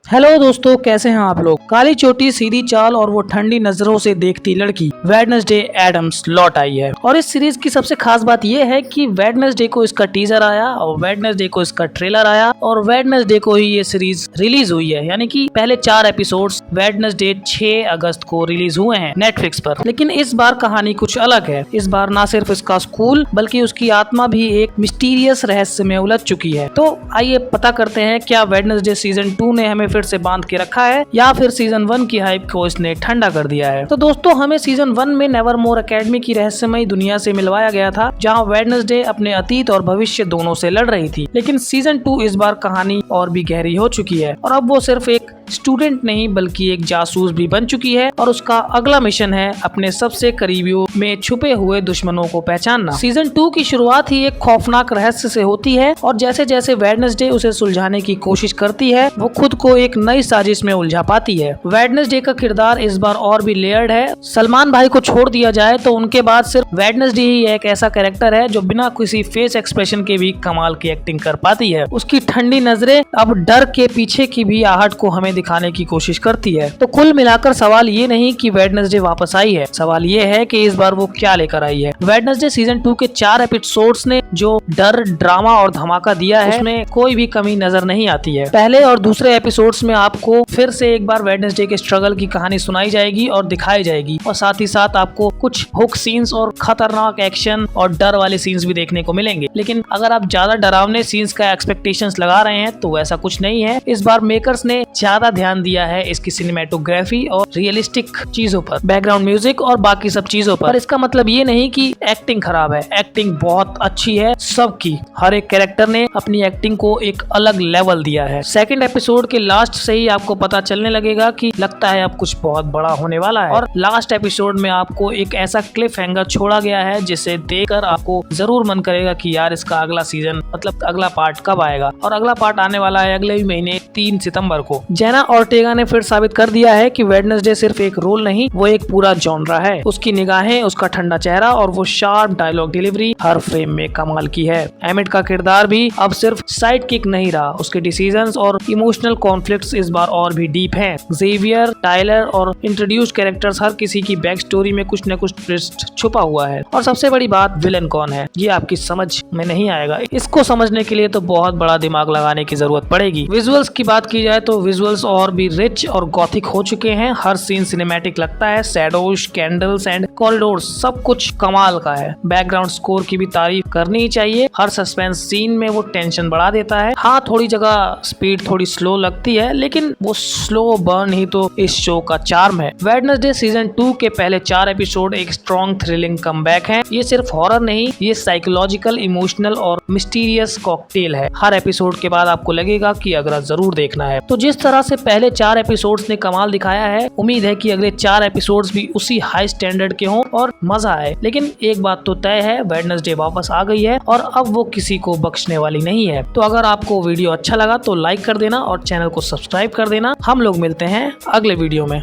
Hello दोस्तों, कैसे हैं आप लोग। काली चोटी, सीधी चाल और वो ठंडी नजरों से देखती लड़की वेडनेसडे एडम्स लौट आई है। और इस सीरीज की सबसे खास बात ये है कि वेडनेसडे को इसका टीजर आया और वेडनेसडे को इसका ट्रेलर आया और वेडनेसडे को ही ये सीरीज रिलीज हुई है। यानी कि पहले 4 एपिसोड्स वेडनेसडे 6 अगस्त को रिलीज हुए हैं नेटफ्लिक्स पर। लेकिन इस बार कहानी कुछ अलग है। इस बार ना सिर्फ इसका स्कूल बल्कि उसकी आत्मा भी एक मिस्टीरियस रहस्य में उलझ चुकी है। तो आइए पता करते हैं, क्या वेडनेसडे सीजन 2 ने हमें फिर से बांध के रखा है या फिर सीजन 1 की हाइप को इसने ठंडा कर दिया है। तो दोस्तों, हमें सीजन 1 में नेवरमोर एकेडमी की रहस्यमयी दुनिया से मिलवाया गया था, जहां वेडनेसडे अपने अतीत और भविष्य दोनों से लड़ रही थी। लेकिन सीजन 2 इस बार कहानी और भी गहरी हो चुकी है और अब वो सिर्फ एक स्टूडेंट नहीं बल्कि एक जासूस भी बन चुकी है और उसका अगला मिशन है अपने सबसे करीबियों में छुपे हुए दुश्मनों को पहचानना। सीजन 2 की शुरुआत ही एक खौफनाक रहस्य से होती है और जैसे जैसे वेडनेसडे उसे सुलझाने की कोशिश करती है, वो खुद को एक नई साजिश में उलझा पाती है। वेडनेसडे का किरदार इस बार और भी लेयर्ड है। सलमान भाई को छोड़ दिया जाए तो उनके बाद सिर्फ वेडनेसडे ही एक ऐसा कैरेक्टर है जो बिना किसी फेस एक्सप्रेशन के भी कमाल की एक्टिंग कर पाती है। उसकी ठंडी नजरें अब डर के पीछे की भी आहट को हमें दिखाने की कोशिश करती है। तो कुल मिलाकर सवाल ये नहीं कि वेडनेसडे वापस आई है, सवाल ये है कि इस बार वो क्या लेकर आई है। वेडनेसडे सीजन 2 के 4 एपिसोड्स ने जो डर, ड्रामा और धमाका दिया है, उसमें कोई भी कमी नजर नहीं आती है। पहले और दूसरे एपिसोड्स में आपको फिर से एक बार वेडनेसडे के स्ट्रगल की कहानी सुनाई जाएगी और दिखाई जाएगी और साथ ही साथ आपको कुछ हुक सीन्स और खतरनाक एक्शन और डर वाले सीन्स भी देखने को मिलेंगे। लेकिन अगर आप ज्यादा डरावने सीन्स का एक्सपेक्टेशंस लगा रहे हैं तो वैसा कुछ नहीं है। इस बार मेकर्स ने ज्यादा ध्यान दिया है इसकी सिनेमेटोग्राफी और रियलिस्टिक चीजों पर, बैकग्राउंड म्यूजिक और बाकी सब चीजों पर। इसका मतलब ये नहीं कि एक्टिंग खराब है, एक्टिंग बहुत अच्छी है सबकी। हर एक कैरेक्टर ने अपनी एक्टिंग को एक अलग लेवल दिया है। सेकंड एपिसोड के लास्ट से ही आपको पता चलने लगेगा कि लगता है अब कुछ बहुत बड़ा होने वाला है। और लास्ट एपिसोड में आपको एक ऐसा क्लिफ हैंगर छोड़ा गया है जिसे देखकर आपको जरूर मन करेगा कि यार इसका अगला सीजन मतलब अगला पार्ट कब आएगा। और अगला पार्ट आने वाला है अगले महीने 3 सितंबर को। जेना ऑर्टेगा ने फिर साबित कर दिया है कि वेडनेसडे सिर्फ एक रोल नहीं, वो एक पूरा जॉनरा है। उसकी निगाहें, उसका ठंडा चेहरा और वो शार्प डायलॉग डिलीवरी हर फ्रेम में कमाल की है। एमिट का किरदार भी अब सिर्फ साइड किक नहीं रहा, उसके डिसीजंस और इमोशनल कॉन्फ्लिक्ट्स इस बार और भी डीप हैं। जेवियर, टाइलर और इंट्रोड्यूस्ड कैरेक्टर्स, हर किसी की बैक स्टोरी में कुछ न कुछ ट्विस्ट छुपा हुआ है। और सबसे बड़ी बात, विलन कौन है ये आपकी समझ में नहीं आएगा। इसको समझने के लिए तो बहुत बड़ा दिमाग लगाने की जरूरत पड़ेगी। विजुअल्स की बात की जाए तो विजुअल्स और भी रिच और गॉथिक हो चुके हैं। हर सीन सिनेमैटिक लगता है। शैडोज, कैंडल्स एंड कॉरिडोर सब कुछ कमाल का है। बैकग्राउंड स्कोर की भी तारीफ करनी ही चाहिए। हर सस्पेंस सीन में वो टेंशन बढ़ा देता है। हाँ, थोड़ी जगह स्पीड थोड़ी स्लो लगती है, लेकिन वो स्लो बर्न ही तो इस शो का चार्म है। वेडनेसडे सीजन 2 के पहले 4 एपिसोड एक स्ट्रॉन्ग थ्रिलिंग कमबैक है। ये सिर्फ हॉरर नहीं, ये साइकोलॉजिकल, इमोशनल और मिस्टीरियस कॉकटेल है। हर एपिसोड के बाद आपको लगेगा कि अगला जरूर देखना है। तो जिस तरह से पहले 4 एपिसोड्स ने कमाल दिखाया है, उम्मीद है कि अगले 4 एपिसोड्स भी उसी हाई स्टैंडर्ड के हों और मजा आए। लेकिन एक बात तो तय है, वेडनेसडे वापस आ गई है और अब वो किसी को बख्शने वाली नहीं है। तो अगर आपको वीडियो अच्छा लगा तो लाइक कर देना और चैनल को सब्सक्राइब कर देना। हम लोग मिलते हैं अगले वीडियो में।